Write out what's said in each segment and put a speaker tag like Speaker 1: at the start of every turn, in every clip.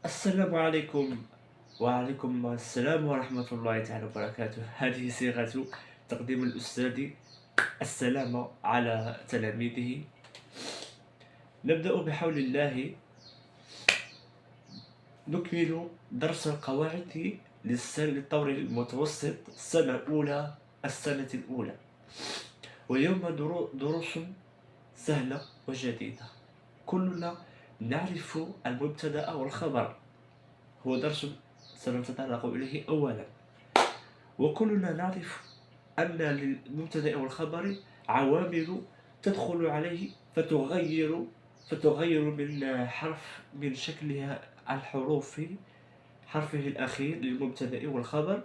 Speaker 1: السلام عليكم. وعليكم السلام ورحمة الله تعالى وبركاته. هذه صيغة تقديم الأستاذ السلام على تلاميذه. نبدأ بحول الله. نكمل درس القواعد للطور المتوسط السنة الأولى واليوم دروس سهلة وجديدة. كلنا نعرف المبتدأ والخبر، هو درس سنتطرق إليه أولا. وكلنا نعرف أن للمبتدأ والخبر عوامل تدخل عليه فتغير من شكلها الحروف حرفه الأخير للمبتدأ والخبر،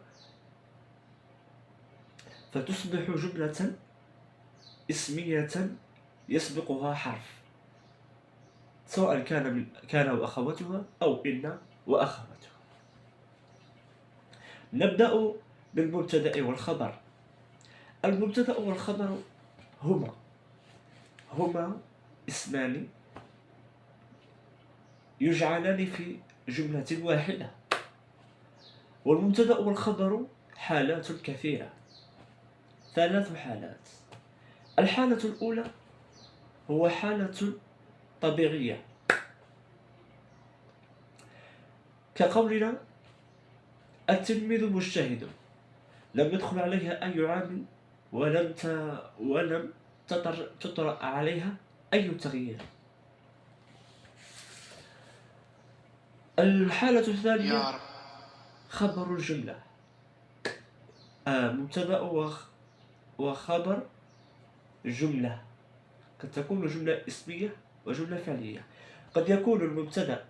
Speaker 1: فتصبح جملة اسمية يسبقها حرف، سواء كان وأخواتها أو إن وأخواتها. نبدأ بالمبتدأ والخبر. المبتدأ والخبر هما اسمان يجعلان في جملة واحدة. والمبتدأ والخبر حالات كثيرة، 3 حالات. الحالة الأولى هو حالة طبيعية، كقولنا التلميذ مجتهد، لم يدخل عليها أي عامل ولم تطرأ عليها أي تغيير. الحالة الثانية خبر الجملة، مبتدأ وخبر جملة. قد تكون جملة اسمية وجملة فعلية. قد يكون المبتدأ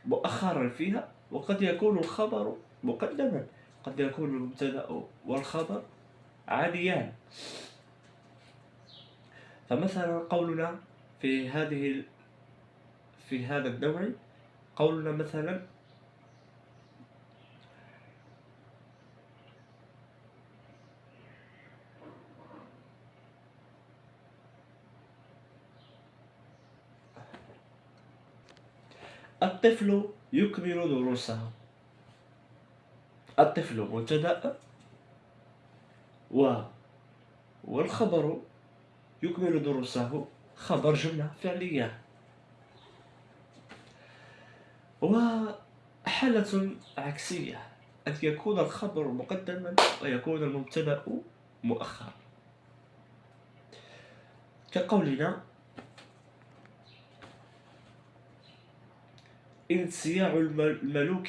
Speaker 1: مؤخرا فيها، وقد يكون الخبر مقدما. قد يكون المبتدأ والخبر عاديان. فمثلا قولنا في هذا النوع، قولنا مثلا الطفل يكمل دروسه. الطفل مبتدأ والخبر يكمل دروسه خبر جملة فعلية. وحالة عكسية، أن يكون الخبر مقدما ويكون المبتدأ مؤخرا، كقولنا انصياع الملوك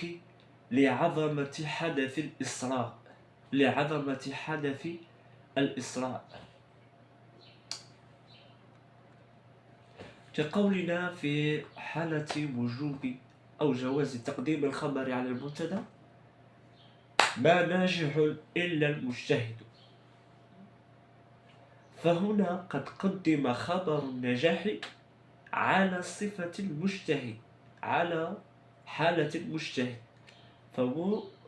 Speaker 1: لعظمة حدث الإسراء. كقولنا في حالة وجوب أو جواز تقديم الخبر على المبتدأ: ما ناجح إلا المجتهد. فهنا قد قدم خبر النجاح على صفة المجتهد، على حالة المجتهد،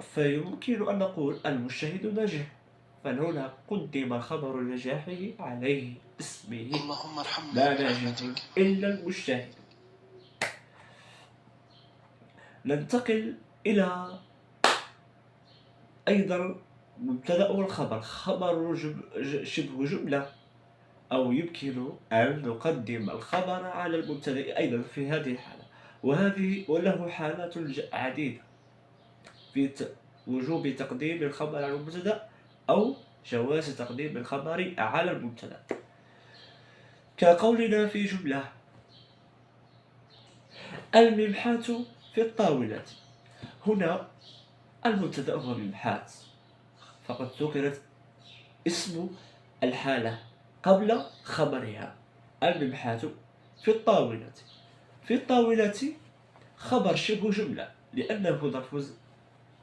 Speaker 1: فيمكن أن نقول المجتهد ناجح، فهنا قدم خبر نجاحه عليه اسمه،
Speaker 2: اللهم ارحمنا
Speaker 1: لا ناجح
Speaker 2: برحمتك.
Speaker 1: إلا المجتهد. ننتقل إلى أيضا مبتدأ والخبر. خبر شبه جملة، أو يمكن أن نقدم الخبر على المبتدأ أيضا في هذه الحالة. وله حالات عديدة في وجوب تقديم الخبر على المبتدأ أو جواز تقديم الخبر على المبتدأ، كقولنا في جملة: الممحات في الطاولة. هنا المبتدأ هو ممحات، فقد ذكرت اسم الحالة قبل خبرها. الممحات في الطاولة. في الطاولة خبر شبه جملة لأنه ظرف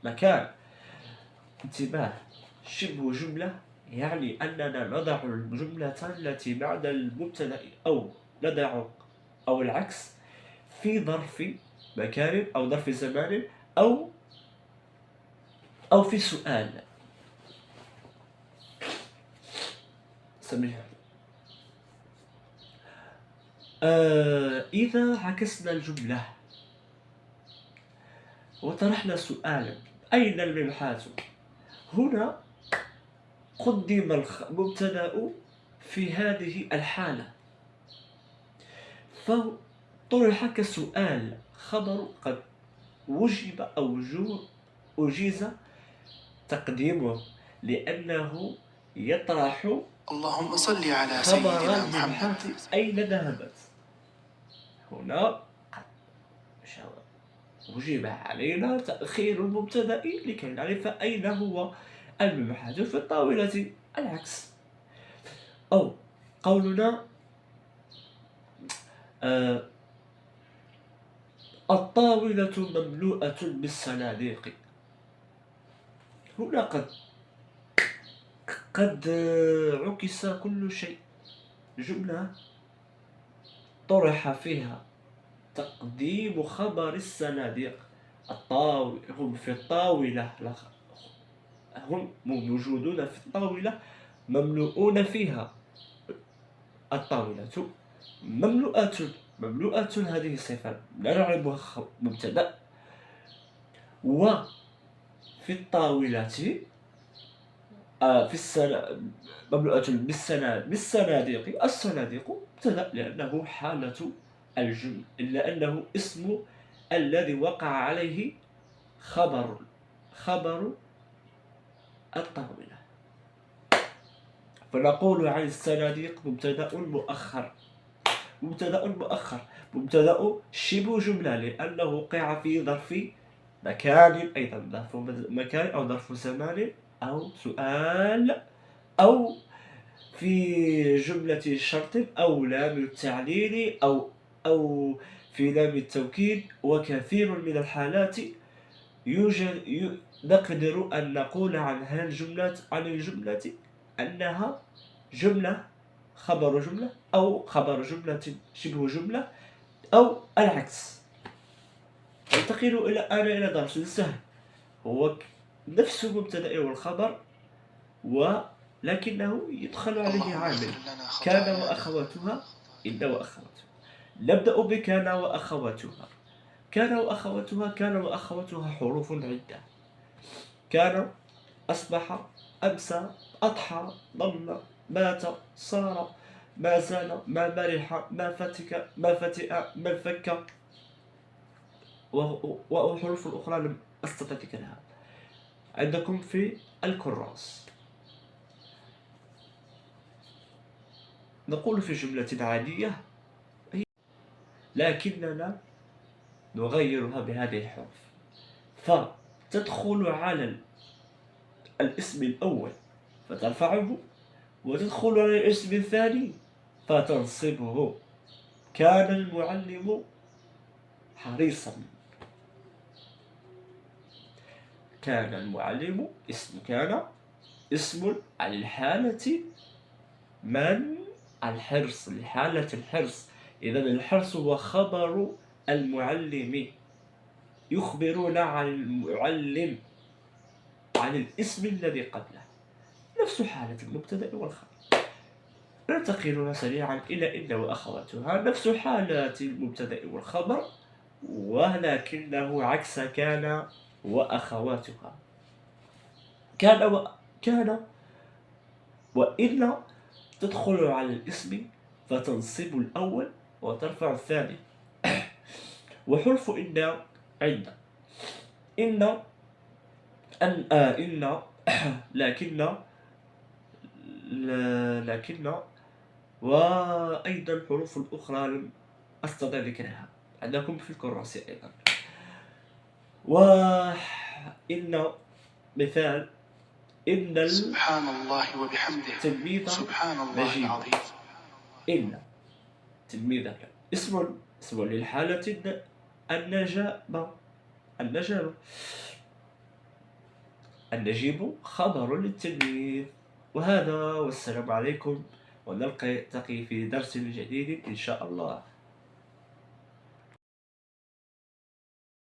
Speaker 1: مكان. انتباه، شبه جملة يعني أننا نضع الجملة التي بعد المبتدأ أو العكس في ظرف مكان أو ظرف زمان أو في سؤال. سميها. إذا عكسنا الجملة وطرحنا سؤالا: أين المبحث؟ هنا قدم المبتدأ في هذه الحالة، فطرح كسؤال، خبر قد وجب أو أجيز تقديمه، لأنه يطرح
Speaker 2: اللهم صل على
Speaker 1: خبر
Speaker 2: سيدنا
Speaker 1: المبحث
Speaker 2: محمد.
Speaker 1: أين ذهبت. هنا وجب علينا تأخير المبتدأ لكي نعرف أين هو المبحث في الطاولة. العكس، أو قولنا الطاولة مملوءة بالصناديق. هنا قد عكس كل شيء. جملة طرح فيها تقديم خبر الصناديق. هم في الطاولة، هم موجودون في الطاولة، مملوءون فيها. الطاولة مملوءة هذه الصفة لا نعرفها مبتدأ. وفي الطاولة مملوءة بالصناديق. الصناديق مبتدأ لأنه حالة الجمل، إلا أنه اسم الذي وقع عليه خبر الطاولة. فنقول عن الصناديق مبتدأ مؤخر. مبتدأ شبه جملة، لأنه وقع في ظرف مكان، أيضا ظرف مكان أو ظرف زمان أو سؤال، أو في جملة شرط أو لام التعليل أو في لام التوكيد. وكثير من الحالات نقدر أن نقول عن الجملة أنها جملة خبر جملة، أو خبر جملة شبه جملة، أو العكس. ننتقل إلى درس سهل، هو نفس المبتدأ والخبر، ولكنه يدخل عليه عامل: كان وأخواتها، إن وأخواتها. نبدأ بكان وأخواتها. كان وأخواتها حروف عدة: كان، أصبح، أمسى، أضحى، ضل، مات، صار، ما زال، ما مرح، ما فتك، ما فتئ، ما انفك، وحروف أخرى لم أستطع ذكرها. عندكم في الكراس. نقول في جملة عادية لكننا نغيرها بهذه الحروف، فتدخل على الاسم الأول فترفعه، وتدخل على الاسم الثاني فتنصبه. كان المعلم حريصا. كان المعلم اسم كان، اسم على الحالة من الحرص، لحالة الحرص. إذا الحرص هو خبر المعلم، يخبرنا عن المعلم، عن الاسم الذي قبله، نفس حالة المبتدأ والخبر. ننتقل سريعا إلى إن وأخواتها، نفس حالات المبتدأ والخبر، ولكنه عكس كان وأخواتها. كان وإن تدخل على الاسم فتنصب الأول وترفع الثاني. وحرف إن عدة: إن، إن، لكن، وأيضا حروف أخرى لم أستطع ذكرها، عندكم في الكراسي أيضا. وإن مثال: إن
Speaker 2: سبحان الله وبحمده،
Speaker 1: التلميذ
Speaker 2: سبحان الله
Speaker 1: نجيب.
Speaker 2: العظيم.
Speaker 1: إن تلميذك اسم للحالة النجابة. النجيب خبر للتلميذ. وهذا، والسلام عليكم، ونلتقي في درس جديد إن شاء الله.